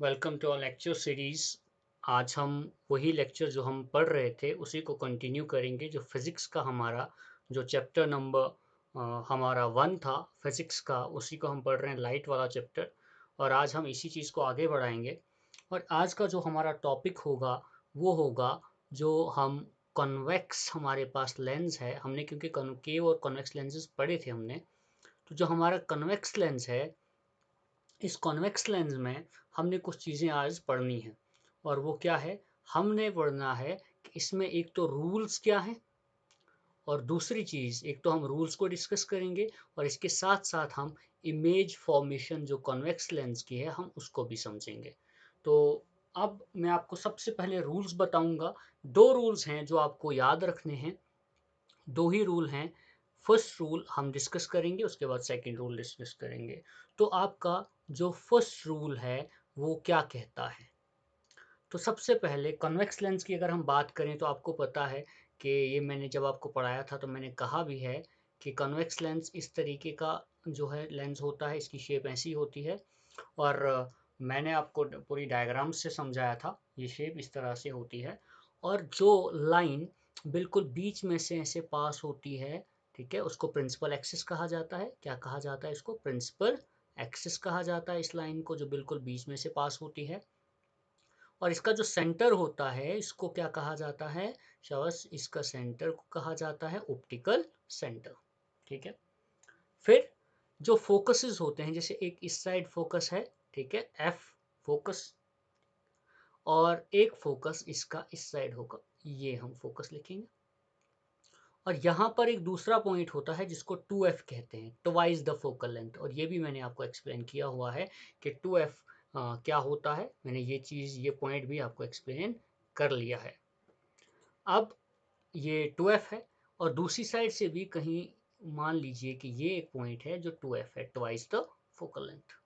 Welcome to our lecture series. आज हम वही लेक्चर जो हम पढ़ रहे थे उसी को कंटिन्यू करेंगे। जो फिज़िक्स का हमारा जो चैप्टर नंबर हमारा 1 था फिज़िक्स का, उसी को हम पढ़ रहे हैं, लाइट वाला चैप्टर। और आज हम इसी चीज़ को आगे बढ़ाएंगे। और आज का जो हमारा टॉपिक होगा वो होगा जो हम कॉन्वेक्स हमारे पास लेंस है, हमने क्योंकि कॉनकेव और कॉन्वेक्स लेंसेज पढ़े थे हमने। तो जो हमारा कॉन्वेक्स लेंस है, इस कॉन्वेक्स लेंस में हमने कुछ चीज़ें आज पढ़नी है। और वो क्या है? हमने पढ़ना है कि इसमें एक तो रूल्स क्या है, और दूसरी चीज़ एक तो हम रूल्स को डिस्कस करेंगे, और इसके साथ साथ हम इमेज फॉर्मेशन जो कॉन्वेक्स लेंस की है हम उसको भी समझेंगे। तो अब मैं आपको सबसे पहले रूल्स बताऊंगा। दो रूल्स हैं जो आपको याद रखने हैं, दो ही रूल हैं। फर्स्ट रूल हम डिस्कस करेंगे, उसके बाद सेकंड रूल डिस्कस करेंगे। तो आपका जो फर्स्ट रूल है वो क्या कहता है? तो सबसे पहले कन्वेक्स लेंस की अगर हम बात करें तो आपको पता है कि ये मैंने जब आपको पढ़ाया था तो मैंने कहा भी है कि कन्वेक्स लेंस इस तरीके का जो है लेंस होता है, इसकी शेप ऐसी होती है। और मैंने आपको पूरी डायग्राम से समझाया था, ये शेप इस तरह से होती है। और जो लाइन बिल्कुल बीच में से ऐसे पास होती है, ठीक है, उसको प्रिंसिपल एक्सिस कहा जाता है। क्या कहा जाता है? इसको प्रिंसिपल एक्सिस कहा जाता है, इस लाइन को जो बिल्कुल बीच में से पास होती है। और इसका जो सेंटर होता है इसको क्या कहा जाता है? शाबाश, इसका सेंटर को कहा जाता है ऑप्टिकल सेंटर। ठीक है। फिर जो फोकसेस होते हैं, जैसे एक इस साइड फोकस है, ठीक है, एफ फोकस, और एक फोकस इसका इस साइड होगा, ये हम फोकस लिखेंगे। और यहाँ पर एक दूसरा पॉइंट होता है जिसको 2f कहते हैं, ट्वाइस द फोकल लेंथ। और ये भी मैंने आपको एक्सप्लेन किया हुआ है कि 2f क्या होता है। मैंने ये चीज़, ये पॉइंट भी आपको एक्सप्लेन कर लिया है। अब ये 2f है, और दूसरी साइड से भी कहीं मान लीजिए कि ये एक पॉइंट है जो 2f है, ट्वाइस द फोकल लेंथ।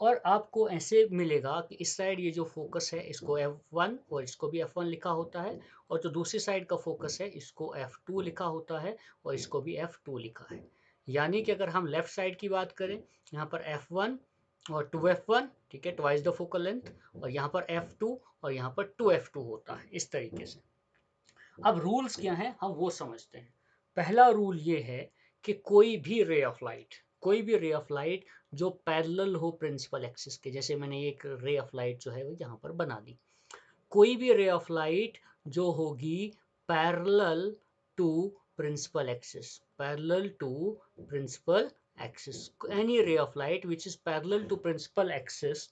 और आपको ऐसे मिलेगा कि इस साइड ये जो फोकस है इसको f1 और इसको भी f1 लिखा होता है, और जो दूसरी साइड का फोकस है इसको f2 लिखा होता है, और इसको भी f2 लिखा है। यानी कि अगर हम लेफ्ट साइड की बात करें, यहाँ पर f1 और 2f1, ठीक है, ट्वाइस द फोकल लेंथ, और यहाँ पर f2 और यहाँ पर 2f2 होता है, इस तरीके से। अब रूल्स क्या हैं हम वो समझते हैं। पहला रूल ये है कि कोई भी रे ऑफ लाइट जो पैरेलल हो प्रिंसिपल एक्सिस के, जैसे मैंने एक रे ऑफ लाइट जो है वो यहाँ पर बना दी। कोई भी रे ऑफ लाइट जो होगी parallel to principal axis, parallel to principal axis, any ray of light which is parallel to principal axis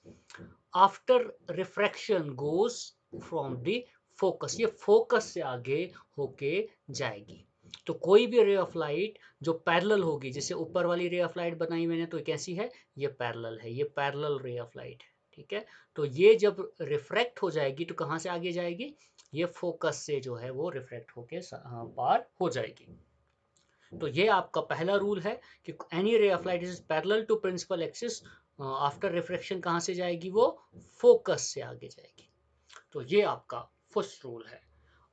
after refraction goes from the focus, ये फोकस से आगे होके जाएगी। तो कोई भी रे ऑफ लाइट जो पैरेलल होगी, जैसे ऊपर वाली रे ऑफ लाइट बनाई मैंने, तो कैसी है? ये पैरेलल है, ये पैरेलल रे ऑफ लाइट है। ठीक है। तो ये जब रिफ्रैक्ट हो जाएगी तो कहाँ से आगे जाएगी? ये फोकस से जो है वो रिफ्रैक्ट होके पार हो जाएगी। तो ये आपका पहला रूल है कि any ray of light is parallel to principal axis, after refraction कहाँ से जाएगी? वो फोकस से आगे जाएगी। तो ये आपका फर्स्ट रूल है।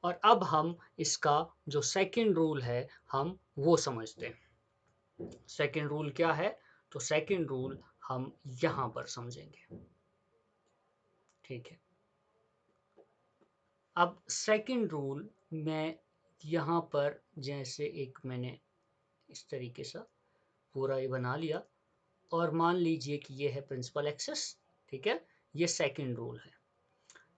और अब हम इसका जो सेकंड रूल है हम वो समझते हैं। सेकंड रूल क्या है? तो सेकंड रूल हम यहां पर समझेंगे। ठीक है। अब सेकंड रूल मैं यहाँ पर जैसे एक मैंने इस तरीके से पूरा ये बना लिया, और मान लीजिए कि ये है प्रिंसिपल एक्सिस। ठीक है। ये सेकंड रूल है।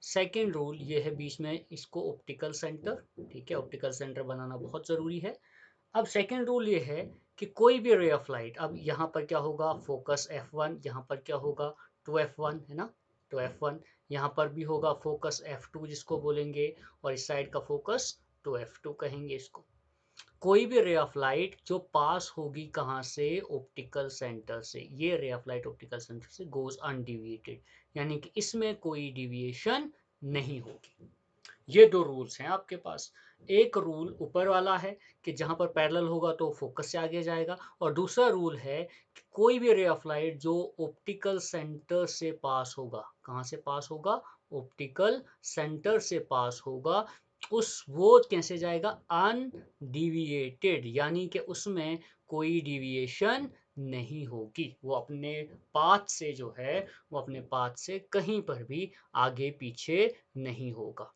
सेकेंड रूल ये है बीच में इसको ऑप्टिकल सेंटर, ठीक है, ऑप्टिकल सेंटर बनाना बहुत ज़रूरी है। अब सेकेंड रूल ये है कि कोई भी रे ऑफ लाइट, अब यहाँ पर क्या होगा? फोकस f1, यहाँ पर क्या होगा? 2f1 है ना, तो f1 यहाँ पर भी होगा फोकस f2 जिसको बोलेंगे, और इस साइड का फोकस 2f2 कहेंगे इसको। कोई भी रे ऑफ लाइट जो पास होगी कहाँ से? ऑप्टिकल सेंटर से, ये रे ऑफ लाइट ऑप्टिकल सेंटर से गोज अनडिविएटेड, यानी कि इसमें कोई डिविएशन नहीं होगी। ये दो रूल्स हैं आपके पास। एक रूल ऊपर वाला है कि जहां पर पैरेलल होगा तो फोकस से आगे जाएगा, और दूसरा रूल है कि कोई भी रे ऑफ लाइट जो ऑप्टिकल सेंटर से पास होगा, कहां से पास होगा? ऑप्टिकल सेंटर से पास होगा, उस वो कैसे जाएगा? अनडिविएटेड, यानी कि उसमें कोई डिविएशन नहीं होगी, वो अपने पाथ से जो है वो अपने पाथ से कहीं पर भी आगे पीछे नहीं होगा।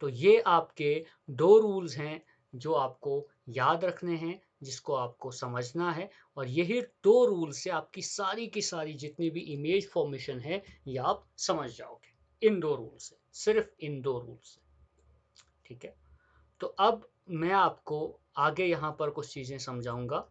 तो ये आपके दो रूल्स हैं जो आपको याद रखने हैं, जिसको आपको समझना है, और यही दो रूल से आपकी सारी की सारी जितनी भी इमेज फॉर्मेशन है ये आप समझ जाओगे, इन दो रूल से, सिर्फ इन दो रूल से। ठीक है, तो अब मैं आपको आगे यहाँ पर कुछ चीज़ें समझाऊंगा।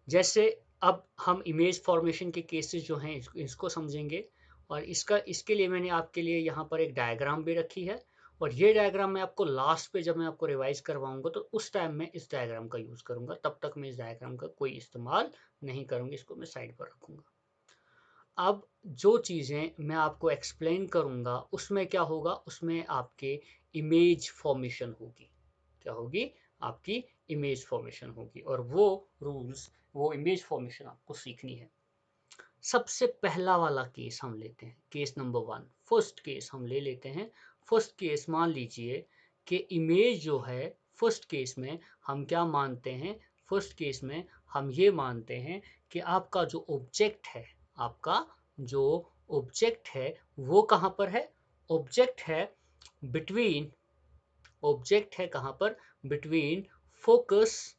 जैसे अब हम इमेज फॉर्मेशन के केसेस जो हैं इसको समझेंगे, और इसके लिए मैंने आपके लिए यहाँ पर एक डायग्राम भी रखी है, और ये डायग्राम मैं आपको लास्ट पे जब मैं आपको रिवाइज करवाऊंगा तो उस टाइम मैं इस डायग्राम का यूज़ करूंगा, तब तक मैं इस डायग्राम का कोई इस्तेमाल नहीं करूंगी, इसको मैं साइड पर रखूंगा। अब जो चीज़ें मैं आपको एक्सप्लेन करूंगा उसमें क्या होगा, उसमें आपके इमेज फॉर्मेशन होगी। क्या होगी? आपकी इमेज फॉर्मेशन होगी, और वो रूल्स, वो इमेज फॉर्मेशन आपको सीखनी है। सबसे पहला वाला केस हम लेते हैं, केस नंबर 1, फर्स्ट केस हम ले लेते हैं। फर्स्ट केस मान लीजिए कि इमेज जो है, फर्स्ट केस में हम क्या मानते हैं, फर्स्ट केस में हम ये मानते हैं कि आपका जो ऑब्जेक्ट है, आपका जो ऑब्जेक्ट है वो कहाँ पर है? ऑब्जेक्ट है बिटवीन, ऑब्जेक्ट है कहाँ पर? Between focus,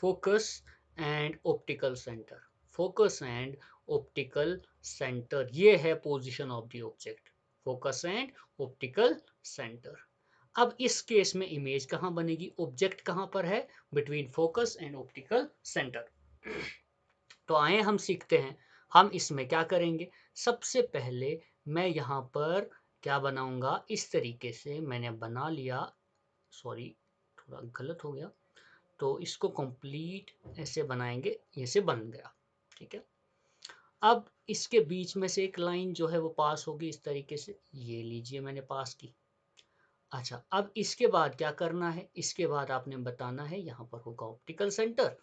focus and optical centre, focus and optical centre, ये है position of the object, focus and optical centre. अब इस केस में इमेज कहाँ बनेगी? ऑब्जेक्ट कहाँ पर है? Between focus and optical centre. तो आए हम सीखते हैं, हम इसमें क्या करेंगे। सबसे पहले मैं यहाँ पर क्या बनाऊंगा, इस तरीके से मैंने बना लिया, सॉरी थोड़ा गलत हो गया, तो इसको कंप्लीट ऐसे बनाएंगे, ऐसे बन गया। ठीक है, अब इसके बीच में से एक लाइन जो है वो पास होगी इस तरीके से, ये लीजिए मैंने पास की। अच्छा, अब इसके बाद क्या करना है, इसके बाद आपने बताना है यहाँ पर होगा ऑप्टिकल सेंटर,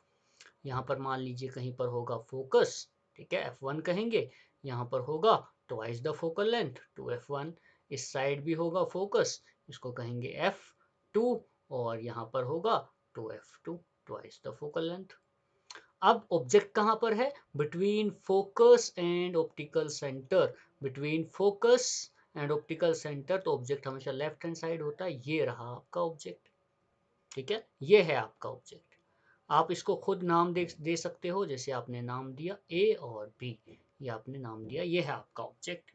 यहाँ पर मान लीजिए कहीं पर होगा फोकस, ठीक है, F1 कहेंगे, यहाँ पर होगा twice the focal length 2f1, इस साइड भी होगा फोकस, इसको कहेंगे F2, और यहाँ पर होगा 2f2, twice the focal length. अब ऑब्जेक्ट कहाँ पर है? Between focus and optical centre, between focus and optical centre, तो ऑब्जेक्ट हमेशा लेफ्ट हैंड साइड होता है, ये रहा आपका ऑब्जेक्ट। ठीक है, ये है आपका ऑब्जेक्ट। आप इसको खुद नाम दे सकते हो, जैसे आपने नाम दिया ए और बी, ये आपने नाम दिया, ये है आपका ऑब्जेक्ट।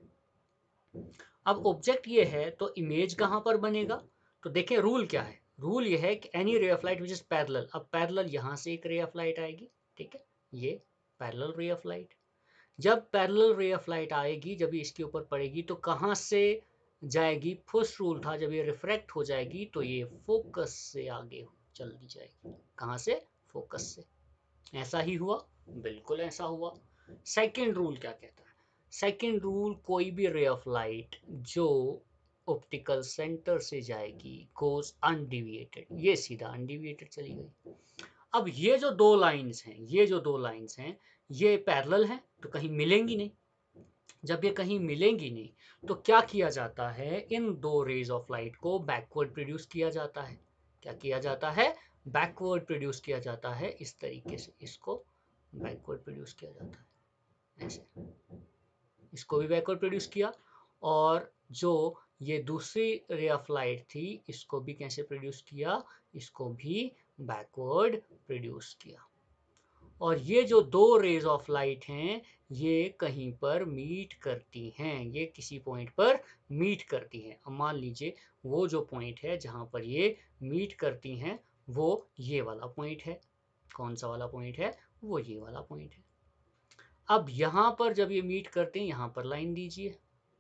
अब ऑब्जेक्ट ये है तो इमेज कहाँ पर बनेगा? तो देखें रूल क्या है, रूल ये है कि any ray of light which is parallel, अब पैरेलल यहाँ से एक रे ऑफ लाइट आएगी, ठीक है, ये पैरेलल रे ऑफ लाइट, जब पैरेलल रे ऑफ लाइट आएगी, जब ये इसके ऊपर पड़ेगी तो कहाँ से जाएगी? फर्स्ट रूल था, जब ये रिफ्रैक्ट हो जाएगी तो ये फोकस से आगे चल दी जाएगी। कहाँ से? फोकस से। ऐसा ही हुआ, बिल्कुल ऐसा हुआ। सेकंड रूल क्या कहता है? सेकंड रूल, कोई भी रे ऑफ लाइट जो ऑप्टिकल सेंटर से जाएगी गोज अनडिविएटेड, ये सीधा अनडिविएटेड चली गई। अब ये जो दो लाइंस हैं, ये जो दो लाइंस हैं, ये पैरेलल हैं तो कहीं मिलेंगी नहीं। जब ये कहीं मिलेंगी नहीं तो क्या किया जाता है, इन दो रेज ऑफ लाइट को बैकवर्ड प्रोड्यूस किया जाता है। क्या किया जाता है? बैकवर्ड प्रोड्यूस किया जाता है, इस तरीके से इसको बैकवर्ड प्रोड्यूस किया जाता है, ऐसे इसको भी बैकवर्ड प्रोड्यूस किया, और जो ये दूसरी रे ऑफ लाइट थी इसको भी कैसे प्रोड्यूस किया? इसको भी बैकवर्ड प्रोड्यूस किया। और ये जो दो रेज ऑफ लाइट हैं ये कहीं पर मीट करती हैं, ये किसी पॉइंट पर मीट करती हैं। अब मान लीजिए वो जो पॉइंट है जहाँ पर ये मीट करती हैं वो ये वाला पॉइंट है। कौन सा वाला पॉइंट है? वो ये वाला पॉइंट है। अब यहाँ पर जब ये मीट करते हैं यहाँ पर लाइन दीजिए,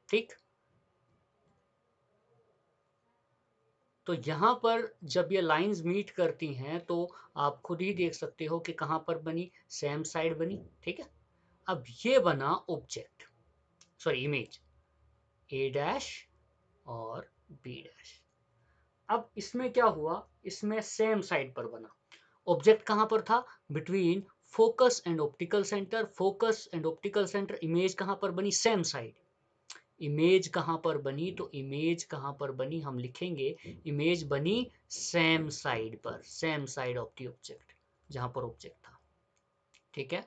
ठीक, तो यहाँ पर जब ये लाइंस मीट करती हैं तो आप खुद ही देख सकते हो कि कहाँ पर बनी, सेम साइड बनी, ठीक है। अब ये बना ऑब्जेक्ट, सॉरी इमेज, ए डैश और बी डैश। अब इसमें क्या हुआ, इसमें सेम साइड पर बना। ऑब्जेक्ट कहाँ पर था? Between focus and optical centre, focus and optical centre, image कहाँ पर बनी? Same side. इमेज कहाँ पर बनी? तो इमेज कहाँ पर बनी हम लिखेंगे, इमेज बनी सेम साइड पर, same side of the object, जहाँ पर ऑब्जेक्ट था। ठीक है।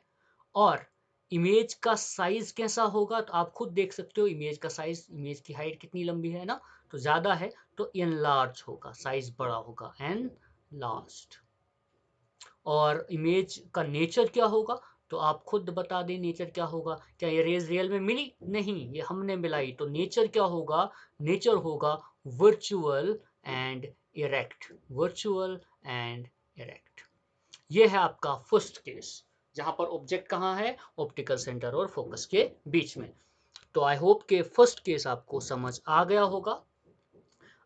और इमेज का साइज कैसा होगा, तो आप खुद देख सकते हो इमेज का साइज, इमेज की हाइट कितनी लंबी है ना, तो ज्यादा है तो एनलार्ज होगा, साइज बड़ा होगा, एनलार्ज्ड। और इमेज का नेचर क्या होगा, तो आप खुद बता दें नेचर क्या होगा। क्या ये रेज रियल में मिली? नहीं, ये हमने मिलाई, तो नेचर क्या होगा, नेचर होगा virtual and erect, virtual and erect. ये है आपका फर्स्ट केस, जहां पर ऑब्जेक्ट कहाँ है, ऑप्टिकल सेंटर और फोकस के बीच में। तो आई होप के फर्स्ट केस आपको समझ आ गया होगा।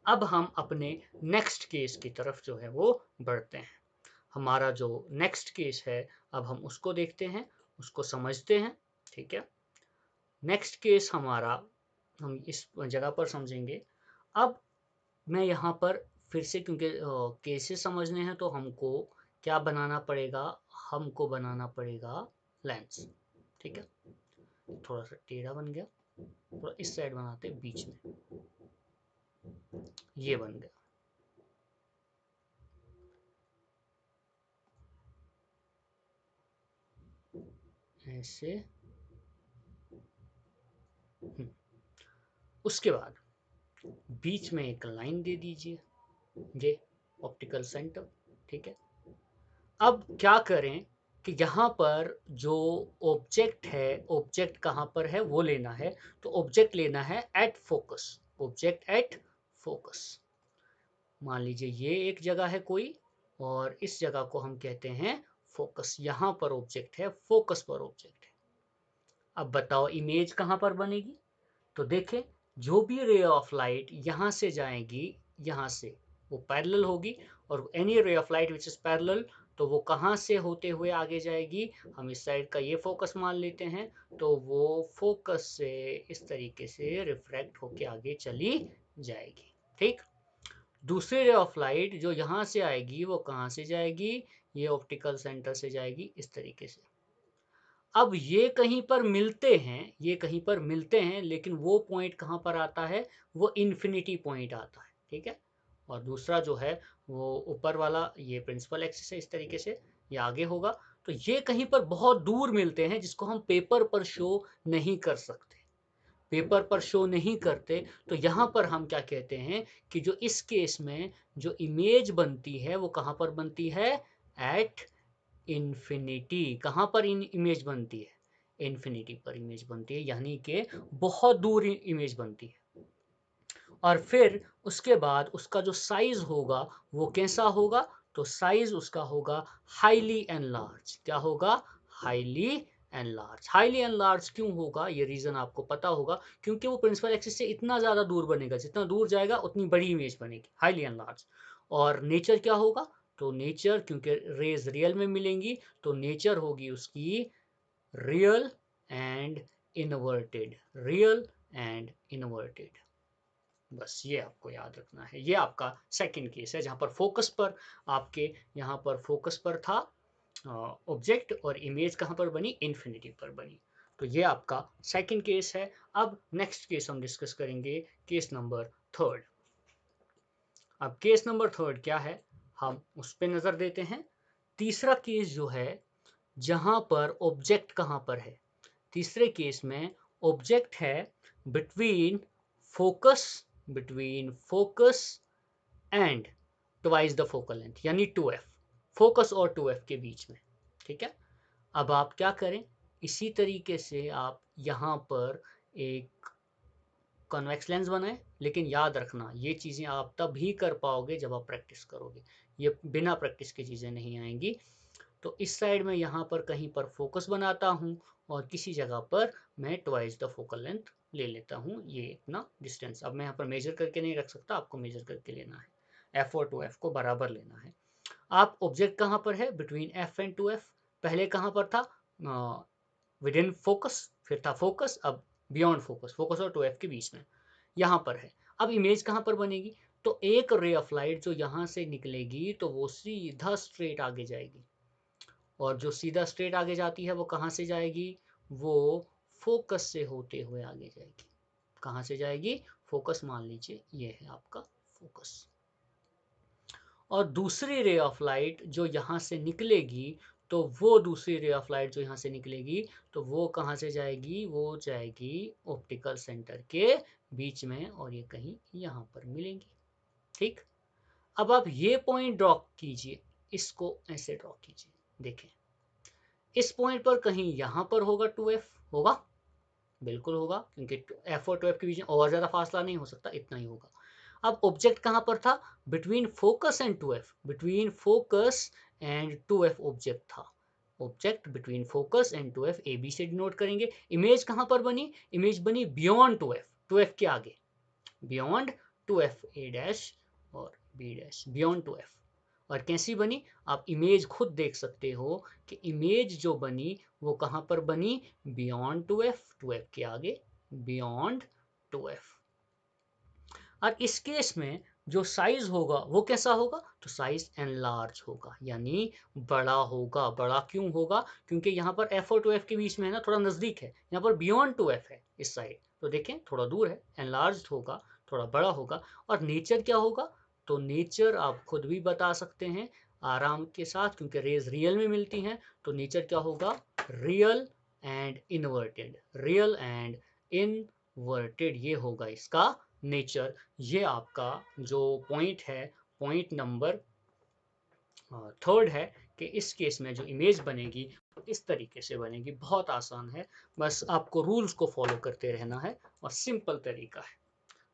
अब हम अपने नेक्स्ट केस की तरफ जो है वो बढ़ते हैं। हमारा जो नेक्स्ट केस है, अब हम उसको देखते हैं, उसको समझते हैं, ठीक है। नेक्स्ट केस हमारा, हम इस जगह पर समझेंगे। अब मैं यहाँ पर फिर से, क्योंकि केसेस समझने हैं तो हमको क्या बनाना पड़ेगा, हमको बनाना पड़ेगा लेंस, ठीक है। थोड़ा सा टेढ़ा बन गया, थोड़ा इस साइड बनाते हैं, बीच में ये बन गया, ऐसे। उसके बाद बीच में एक लाइन दे दीजिए, ये ऑप्टिकल सेंटर, ठीक है। अब क्या करें कि यहाँ पर जो ऑब्जेक्ट है, ऑब्जेक्ट कहाँ पर है वो लेना है, तो ऑब्जेक्ट लेना है at focus, object at focus. मान लीजिए ये एक जगह है कोई, और इस जगह को हम कहते हैं फोकस, यहाँ पर ऑब्जेक्ट है, फोकस पर ऑब्जेक्ट है। अब बताओ इमेज कहाँ पर बनेगी, तो देखें, जो भी रे ऑफ लाइट यहाँ से जाएगी, यहाँ से वो पैरेलल होगी, और any ray of light which is parallel, तो वो कहाँ से होते हुए आगे जाएगी, हम इस साइड का ये फोकस मान लेते हैं, तो वो फोकस से इस तरीके से रिफ्रैक्ट होके आगे चली जाएगी, ठीक। दूसरी रे ऑफ लाइट जो यहाँ से आएगी वो कहाँ से जाएगी, ये ऑप्टिकल सेंटर से जाएगी इस तरीके से। अब ये कहीं पर मिलते हैं, ये कहीं पर मिलते हैं, लेकिन वो पॉइंट कहाँ पर आता है, वो इन्फिनिटी पॉइंट आता है, ठीक है। और दूसरा जो है वो ऊपर वाला, ये प्रिंसिपल एक्सिस है, इस तरीके से ये आगे होगा। तो ये कहीं पर बहुत दूर मिलते हैं, जिसको हम पेपर पर शो नहीं कर सकते, पेपर पर शो नहीं करते। तो यहाँ पर हम क्या कहते हैं कि जो इस केस में जो इमेज बनती है वो कहाँ पर बनती है, एट इन्फिनिटी। कहाँ पर इमेज बनती है, इन्फिनिटी पर इमेज बनती है, यानी कि बहुत दूर इमेज बनती है। और फिर उसके बाद उसका जो साइज होगा वो कैसा होगा, तो साइज उसका होगा हाईली एनलार्ज। क्या होगा, हाईली एनलार्ज। हाईली एनलार्ज क्यों होगा, ये रीजन आपको पता होगा, क्योंकि वो प्रिंसिपल एक्सिस से इतना ज्यादा दूर बनेगा, जितना दूर जाएगा उतनी बड़ी इमेज बनेगी, हाईली एनलार्ज। और नेचर क्या होगा, तो नेचर, क्योंकि रेज रियल में मिलेंगी, तो नेचर होगी उसकी real and inverted, real and inverted. बस ये आपको याद रखना है। ये आपका सेकंड केस है, जहां पर फोकस पर, आपके यहाँ पर फोकस पर था ऑब्जेक्ट, और इमेज कहाँ पर बनी, इन्फिनिटी पर बनी। तो ये आपका सेकंड केस है। अब नेक्स्ट केस हम डिस्कस करेंगे, केस नंबर थर्ड। अब केस नंबर थर्ड क्या है, हम उस पर नजर देते हैं। तीसरा केस जो है, जहां पर ऑब्जेक्ट कहाँ पर है, तीसरे केस में ऑब्जेक्ट है between focus, between focus and twice the focal length, यानी 2f, फोकस और 2f के बीच में, ठीक है। अब आप क्या करें, इसी तरीके से आप यहाँ पर एक कॉन्वेक्स लेंस बनाएं, लेकिन याद रखना ये चीज़ें आप तब ही कर पाओगे जब आप प्रैक्टिस करोगे, ये बिना प्रैक्टिस की चीज़ें नहीं आएंगी। तो इस साइड में यहाँ पर कहीं पर फोकस बनाता हूँ, और किसी जगह पर मैं ट्वाइस द फोकल लेंथ ले लेता हूँ, ये इतना डिस्टेंस। अब मैं यहाँ पर मेजर करके नहीं रख सकता, आपको मेजर करके लेना है, एफ और 2f को बराबर लेना है। आप ऑब्जेक्ट कहाँ पर है, बिटवीन एफ एंड 2f। पहले कहाँ पर था, विद इन फोकस, फिर था फोकस, अब बियॉन्ड फोकस, फोकस और 2f के बीच में यहाँ पर है। अब इमेज कहाँ पर बनेगी, तो एक रे ऑफ लाइट जो यहाँ से निकलेगी तो वो सीधा स्ट्रेट आगे जाएगी, और जो सीधा स्ट्रेट आगे जाती है वो कहाँ से जाएगी, वो फोकस से होते हुए आगे जाएगी। कहाँ से जाएगी, फोकस, मान लीजिए ये है आपका फोकस। और दूसरी रे ऑफ लाइट जो यहाँ से निकलेगी, तो वो दूसरी रे ऑफ लाइट जो यहाँ से निकलेगी तो वो कहाँ से जाएगी, वो जाएगी ऑप्टिकल सेंटर के बीच में और ये कहीं यहाँ पर मिलेंगी। ठीक, अब आप ये पॉइंट ड्रॉ कीजिए, इसको ऐसे ड्रॉ कीजिए, देखें इस पॉइंट पर कहीं यहाँ पर होगा 2f, होगा, बिल्कुल होगा, क्योंकि f और 2f के बीच में और ज़्यादा फासला नहीं हो सकता, इतना ही होगा। अब ऑब्जेक्ट कहाँ पर था, between focus and 2f, between focus and 2f object था, object between focus and 2f, A B से डिनोट करेंगे। इमेज कहाँ पर बनी, इमेज बनी बियॉन्ड 2f, 2f के आगे, बियॉन्ड 2f, ए डैश और बी डैश, बियॉन्ड 2f। और कैसी बनी, आप इमेज खुद देख सकते हो कि इमेज जो बनी वो कहाँ पर बनी, बियॉन्ड 2f, 2f के आगे, बियॉन्ड 2f। और इस केस में जो साइज होगा वो कैसा होगा, तो साइज एनलार्ज होगा, यानी बड़ा होगा। बड़ा क्यों होगा, क्योंकि यहाँ पर f और 2f के बीच में है ना, थोड़ा नजदीक है, यहाँ पर बियॉन्ड 2f है इस साइड, तो देखें थोड़ा दूर है, एनलार्ज होगा, थोड़ा बड़ा होगा। और नेचर क्या होगा, तो नेचर आप खुद भी बता सकते हैं आराम के साथ, क्योंकि रेज रियल में मिलती हैं, तो नेचर क्या होगा, real and inverted, real and inverted, ये होगा इसका नेचर। ये आपका जो पॉइंट है, पॉइंट नंबर 3rd है, कि इस केस में जो इमेज बनेगी इस तरीके से बनेगी। बहुत आसान है, बस आपको रूल्स को फॉलो करते रहना है और सिंपल तरीका है,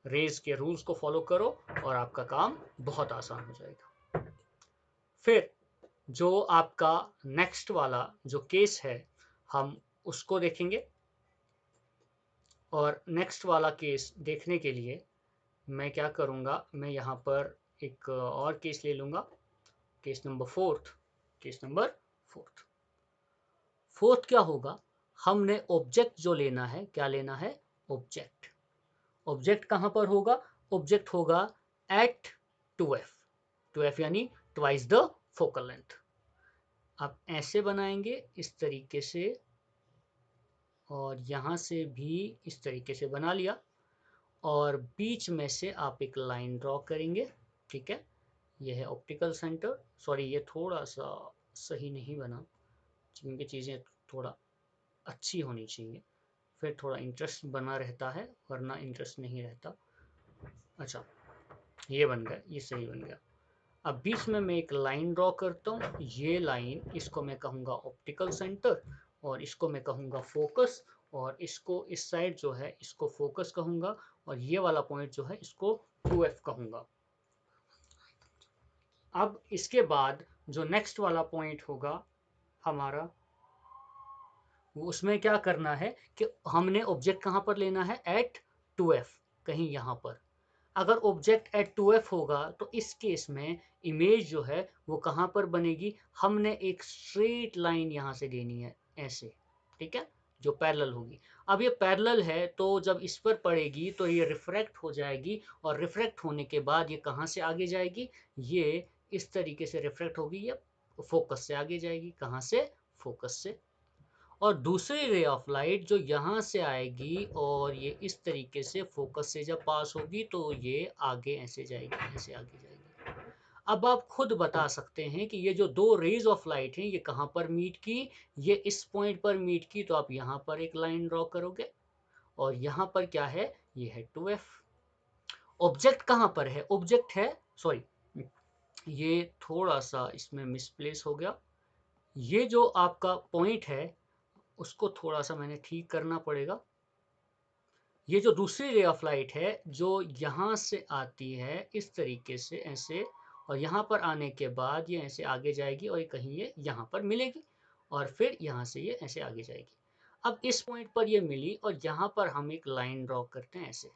रेज के रूल्स को फॉलो करो और आपका काम बहुत आसान हो जाएगा। फिर जो आपका नेक्स्ट वाला जो केस है हम उसको देखेंगे, और नेक्स्ट वाला केस देखने के लिए मैं क्या करूँगा, मैं यहाँ पर एक और केस ले लूँगा, case number 4th, case number 4th। 4th क्या होगा, हमने ऑब्जेक्ट जो लेना है, क्या लेना है, ऑब्जेक्ट। ऑब्जेक्ट कहाँ पर होगा, ऑब्जेक्ट होगा एट 2f, 2f यानी ट्वाइस द फोकल लेंथ। आप ऐसे बनाएंगे इस तरीके से, और यहाँ से भी इस तरीके से बना लिया, और बीच में से आप एक लाइन ड्रॉ करेंगे। ठीक है, यह है ऑप्टिकल सेंटर, सॉरी ये थोड़ा सा सही नहीं बना, क्योंकि चीज़ें थोड़ा अच्छी होनी चाहिए, फिर थोड़ा इंटरेस्ट बना रहता है, वरना इंटरेस्ट नहीं रहता। अच्छा, ये बन गया, ये सही बन गया। अब बीच में मैं एक लाइन ड्रॉ करता हूँ, ये लाइन, इसको मैं कहूँगा ऑप्टिकल सेंटर, और इसको मैं कहूँगा फोकस, और इसको इस साइड जो है इसको फोकस कहूँगा, और ये वाला पॉइंट जो है इसको 2f कहूँगा। अब इसके बाद जो नेक्स्ट वाला पॉइंट होगा हमारा, उसमें क्या करना है कि हमने ऑब्जेक्ट कहाँ पर लेना है, एट 2f, कहीं यहाँ पर। अगर ऑब्जेक्ट एट 2f होगा तो इस केस में इमेज जो है वो कहाँ पर बनेगी, हमने एक स्ट्रेट लाइन यहाँ से देनी है ऐसे, ठीक है, जो पैरेलल होगी। अब ये पैरेलल है तो जब इस पर पड़ेगी तो ये रिफ्रैक्ट हो जाएगी, और रिफ्रैक्ट होने के बाद ये कहाँ से आगे जाएगी, ये इस तरीके से रिफ्रैक्ट होगी, ये फोकस से आगे जाएगी, कहाँ से, फोकस से। और दूसरी रे ऑफ लाइट जो यहाँ से आएगी और ये इस तरीके से फोकस से जब पास होगी तो ये आगे ऐसे जाएगी, ऐसे आगे जाएगी। अब आप खुद बता सकते हैं कि ये जो दो रेज ऑफ लाइट हैं ये कहाँ पर मीट की, ये इस पॉइंट पर मीट की, तो आप यहाँ पर एक लाइन ड्रॉ करोगे, और यहाँ पर क्या है, ये है 2f। ऑब्जेक्ट कहाँ पर है, ऑब्जेक्ट है, सॉरी ये थोड़ा सा इसमें मिसप्लेस हो गया, ये जो आपका पॉइंट है उसको थोड़ा सा मैंने ठीक करना पड़ेगा। ये जो दूसरी रे ऑफ लाइट है जो यहाँ से आती है इस तरीके से ऐसे, और यहाँ पर आने के बाद ये ऐसे आगे जाएगी और कहीं ये यहाँ पर मिलेगी, और फिर यहाँ से ये ऐसे आगे जाएगी। अब इस पॉइंट पर ये मिली और यहाँ पर हम एक लाइन ड्रॉ करते हैं ऐसे,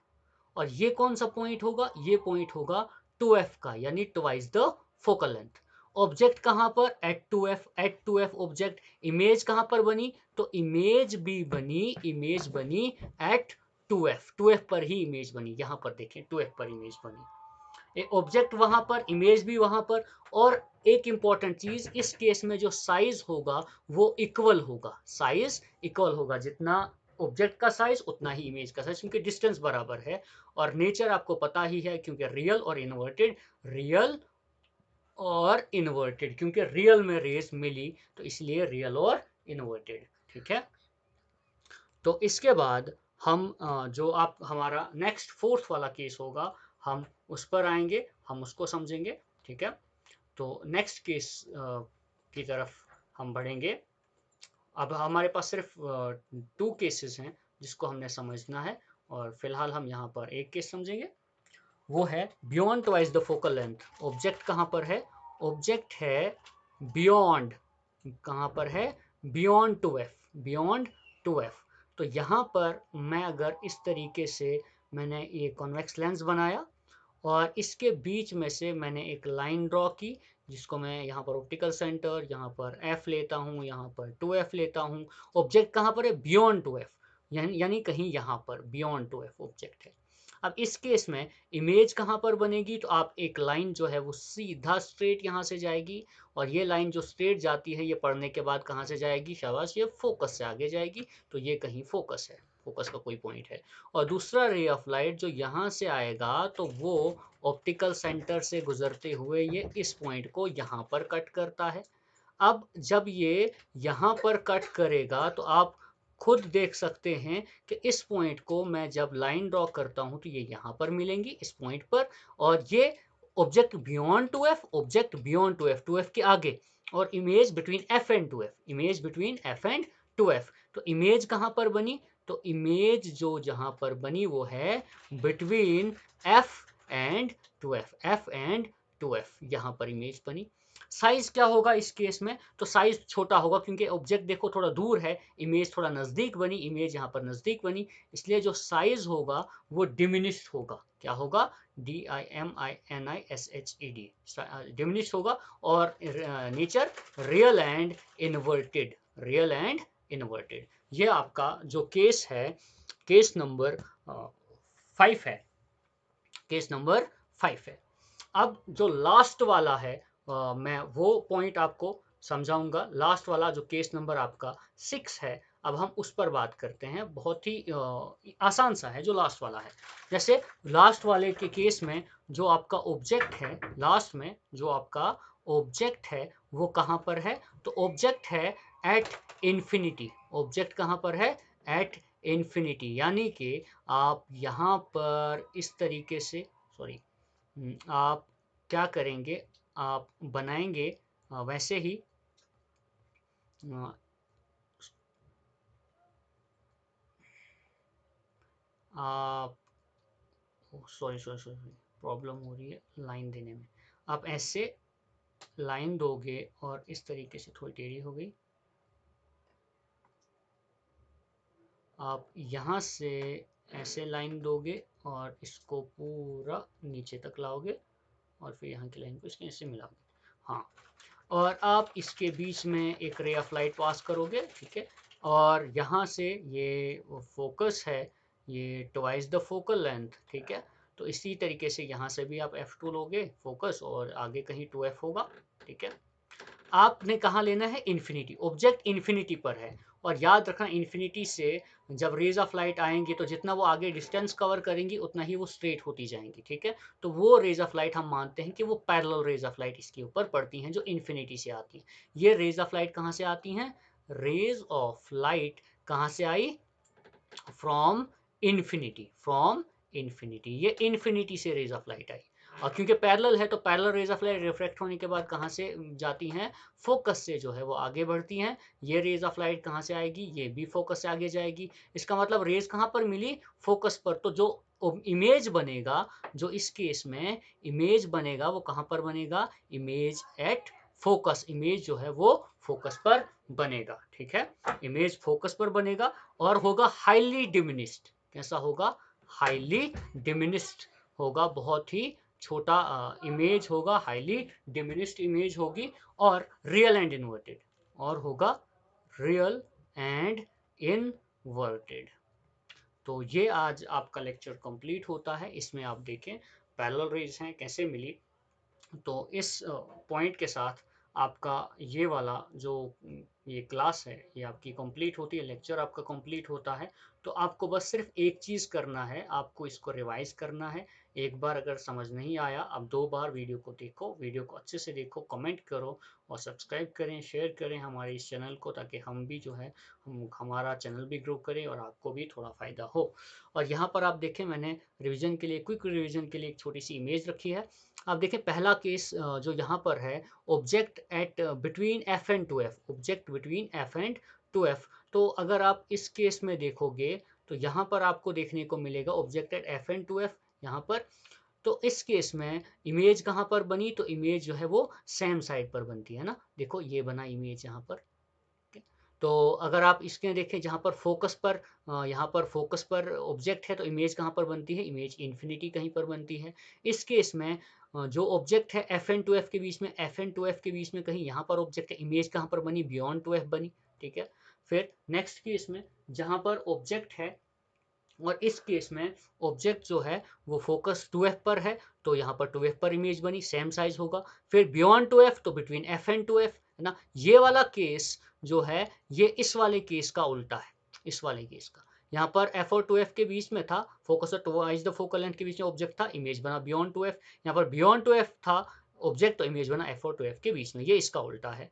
और ये कौन सा पॉइंट होगा, ये पॉइंट होगा 2f का, यानी twice the focal length. Object कहाँ पर, eight 2f, eight 2f object. Image कहाँ पर बनी, तो इमेज भी बनी, इमेज बनी एट 2f, 2f पर ही इमेज बनी, यहाँ पर देखें 2f पर इमेज बनी, एक ऑब्जेक्ट वहां पर, इमेज भी वहां पर। और एक इंपॉर्टेंट चीज, इस केस में जो साइज होगा वो इक्वल होगा, साइज इक्वल होगा, जितना ऑब्जेक्ट का साइज उतना ही इमेज का साइज, क्योंकि डिस्टेंस बराबर है। और नेचर आपको पता ही है, क्योंकि रियल और इन्वर्टेड, रियल और इन्वर्टेड, क्योंकि रियल में रेज मिली तो इसलिए रियल और इन्वर्टेड। ठीक है, तो इसके बाद हम जो आप हमारा नेक्स्ट फोर्थ वाला केस होगा, हम उस पर आएंगे, हम उसको समझेंगे। ठीक है, तो नेक्स्ट केस की तरफ हम बढ़ेंगे। अब हमारे पास सिर्फ 2 केसेस हैं जिसको हमने समझना है, और फिलहाल हम यहाँ पर एक केस समझेंगे। वो है beyond twice the focal length. Object कहाँ पर है? ऑब्जेक्ट है बियॉन्ड, कहाँ पर है? Beyond 2f, beyond 2f। तो यहाँ पर मैं अगर इस तरीके से मैंने ये कॉन्वेक्स लेंस बनाया और इसके बीच में से मैंने एक लाइन ड्रॉ की, जिसको मैं यहाँ पर ऑप्टिकल सेंटर, यहाँ पर f लेता हूँ, यहाँ पर 2f लेता हूँ। ऑब्जेक्ट कहाँ पर है? बियॉन्ड 2f, यानी कहीं यहाँ पर बियॉन्ड 2f ऑब्जेक्ट है। अब इस केस में इमेज कहाँ पर बनेगी? तो आप एक लाइन जो है वो सीधा स्ट्रेट यहाँ से जाएगी, और ये लाइन जो स्ट्रेट जाती है ये पढ़ने के बाद कहाँ से जाएगी? शाबाश, ये फोकस से आगे जाएगी, तो ये कहीं फोकस है, फोकस का कोई पॉइंट है। और दूसरा रे ऑफ लाइट जो यहाँ से आएगा तो वो ऑप्टिकल सेंटर से गुजरते हुए ये इस पॉइंट को यहाँ पर कट करता है। अब जब ये यहाँ पर कट करेगा तो आप खुद देख सकते हैं कि इस पॉइंट को मैं जब लाइन ड्रॉ करता हूं तो ये यहाँ पर मिलेंगी इस पॉइंट पर, और ये object beyond 2f, object beyond 2f, 2f के आगे, और image between f and 2f, image between f and 2f। तो इमेज कहाँ पर बनी? तो इमेज जो जहाँ पर बनी वो है between f and 2f, f and 2f, यहाँ पर इमेज बनी। साइज क्या होगा इस केस में? तो साइज छोटा होगा, क्योंकि ऑब्जेक्ट देखो थोड़ा दूर है, इमेज थोड़ा नजदीक बनी, इमेज यहाँ पर नजदीक बनी, इसलिए जो साइज होगा वो डिमिनिश्ड होगा। क्या होगा? DIMINISHED, डिमिनिश्ड होगा। और nature real and inverted, real and inverted. ये आपका जो केस है, केस नंबर 5 है, केस नंबर 5 है। अब जो लास्ट वाला है, मैं वो पॉइंट आपको समझाऊंगा। लास्ट वाला जो केस नंबर आपका 6 है, अब हम उस पर बात करते हैं। बहुत ही आसान सा है जो लास्ट वाला है। जैसे लास्ट वाले के केस में जो आपका ऑब्जेक्ट है, लास्ट में जो आपका ऑब्जेक्ट है वो कहाँ पर है? तो ऑब्जेक्ट है एट इन्फिनिटी। ऑब्जेक्ट कहाँ पर है? एट इन्फिनिटी, यानी कि आप यहाँ पर इस तरीके से, सॉरी, आप क्या करेंगे? आप बनाएंगे वैसे ही, आप, सॉरी सॉरी सॉरी, प्रॉब्लम हो रही है लाइन देने में। आप ऐसे लाइन दोगे और इस तरीके से, थोड़ी टेढ़ी हो गई, आप यहाँ से ऐसे लाइन दोगे और इसको पूरा नीचे तक लाओगे, और फिर यहाँ की लाइन को इसके ऐसे मिलाओगे। हाँ, और आप इसके बीच में एक रे ऑफ लाइट पास करोगे। ठीक है, और यहाँ से ये फोकस है, ये ट्वाइस द फोकल लेंथ। ठीक है, तो इसी तरीके से यहाँ से भी आप f2 लोगे फोकस, और आगे कहीं 2f होगा। ठीक है, आपने कहाँ लेना है? इन्फिनिटी, ऑब्जेक्ट इन्फिनिटी पर है। और याद रखना, इन्फिनिटी से जब रेज ऑफ लाइट आएंगी तो जितना वो आगे डिस्टेंस कवर करेंगी उतना ही वो स्ट्रेट होती जाएंगी। ठीक है, तो वो रेज ऑफ लाइट हम मानते हैं कि वो पैरेलल रेज ऑफ लाइट इसके ऊपर पड़ती हैं जो इन्फिनिटी से आती हैं। ये रेज ऑफ लाइट कहाँ से आती हैं? रेज ऑफ लाइट कहाँ से आई? फ्रॉम इन्फिनिटी, फ्रॉम इन्फिनिटी, ये इन्फिनिटी से रेज ऑफ लाइट आई। और क्योंकि पैरेलल है तो parallel raise of light refract होने के बाद कहाँ से जाती हैं? फोकस से जो है वो आगे बढ़ती हैं। ये रेज ऑफ लाइट कहाँ से आएगी? ये भी फोकस से आगे जाएगी। इसका मतलब रेज कहाँ पर मिली? फोकस पर। तो जो इमेज बनेगा, जो इस केस में इमेज बनेगा वो कहाँ पर बनेगा? इमेज एट फोकस, इमेज जो है वो फोकस पर बनेगा। ठीक है, इमेज फोकस पर बनेगा और होगा हाईली डिमिनिस्ड। कैसा होगा? हाईली डिमिनिस्ड होगा, बहुत ही छोटा इमेज होगा, हाईली डिमिनिस्ड इमेज होगी, और रियल एंड इन्वर्टेड, और होगा रियल एंड इनवर्टेड। तो ये आज आपका लेक्चर कंप्लीट होता है। इसमें आप देखें पैरेलल रेज हैं कैसे मिली। तो इस पॉइंट के साथ आपका ये वाला जो ये क्लास है, ये आपकी कंप्लीट होती है, लेक्चर आपका कंप्लीट होता है, तो आपको बस सिर्फ एक चीज़ करना है, आपको इसको रिवाइज करना है। एक बार अगर समझ नहीं आया, अब 2 बार वीडियो को देखो, वीडियो को अच्छे से देखो, कमेंट करो और सब्सक्राइब करें, शेयर करें हमारे इस चैनल को, ताकि हम भी जो है हमारा चैनल भी ग्रो करे और आपको भी थोड़ा फ़ायदा हो। और यहाँ पर आप देखें, मैंने रिवीजन के लिए, क्विक रिवीजन के लिए एक छोटी सी इमेज रखी है। आप देखें पहला केस जो यहाँ पर है, object at between F and two F, object between F and two F. तो अगर आप इस केस में देखोगे तो यहाँ पर आपको देखने को मिलेगा object at F and two F यहाँ पर। तो इस केस में इमेज कहाँ पर बनी, तो इमेज जो है वो सेम साइड पर बनती है ना, देखो ये बना इमेज यहाँ पर। तो अगर आप इसके देखें, जहाँ पर फोकस पर, यहाँ पर फोकस पर ऑब्जेक्ट है, तो इमेज कहाँ पर बनती है, इमेज इन्फिनिटी कहीं पर बनती है। इस केस में जो ऑब्जेक्ट है एफ एन टू एफ के बीच में, एफ एन टू एफ के बीच में कहीं यहाँ पर ऑब्जेक्ट है, इमेज कहाँ पर बनी, बियॉन्ड टू एफ बनी। ठीक है, फिर नेक्स्ट केस में जहाँ पर ऑब्जेक्ट है, और इस केस में ऑब्जेक्ट जो है वो फोकस टू एफ पर है, तो यहाँ पर टू एफ पर इमेज बनी, सेम साइज होगा। फिर बियॉन्ड टू एफ, तो between F and two F, है ना। ये वाला केस जो है, ये इस वाले केस का उल्टा है, इस वाले केस का। यहाँ पर एफ और टू एफ के बीच में था, फोकस और टुवाइस द फोकल लेंथ के बीच में ऑब्जेक्ट था, इमेज बना बियॉन्ड टू एफ। यहाँ पर बियॉन्ड टू एफ था ऑब्जेक्ट, तो इमेज बना एफ और टू एफ के बीच में, ये इसका उल्टा है।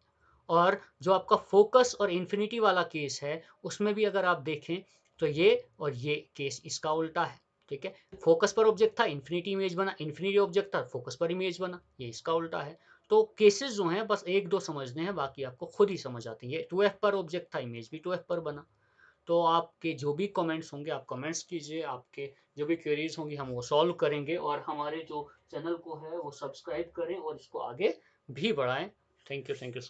और जो आपका फोकस और इन्फिनिटी वाला केस है, उसमें भी अगर आप देखें तो ये और ये केस इसका उल्टा है। ठीक है, फोकस पर ऑब्जेक्ट था, इन्फिनिटी इमेज बना, इन्फिनिटी ऑब्जेक्ट था, फोकस पर इमेज बना, ये इसका उल्टा है। तो केसेस जो हैं बस एक दो समझने हैं, बाकी आपको खुद ही समझ आती है। टू एफ पर ऑब्जेक्ट था, इमेज भी टू एफ पर बना। तो आपके जो भी कमेंट्स होंगे आप कमेंट्स कीजिए, आपके जो भी क्वेरीज होंगी हम वो सॉल्व करेंगे, और हमारे जो चैनल को है वो सब्सक्राइब करें और इसको आगे भी बढ़ाएं। Thank you, thank you.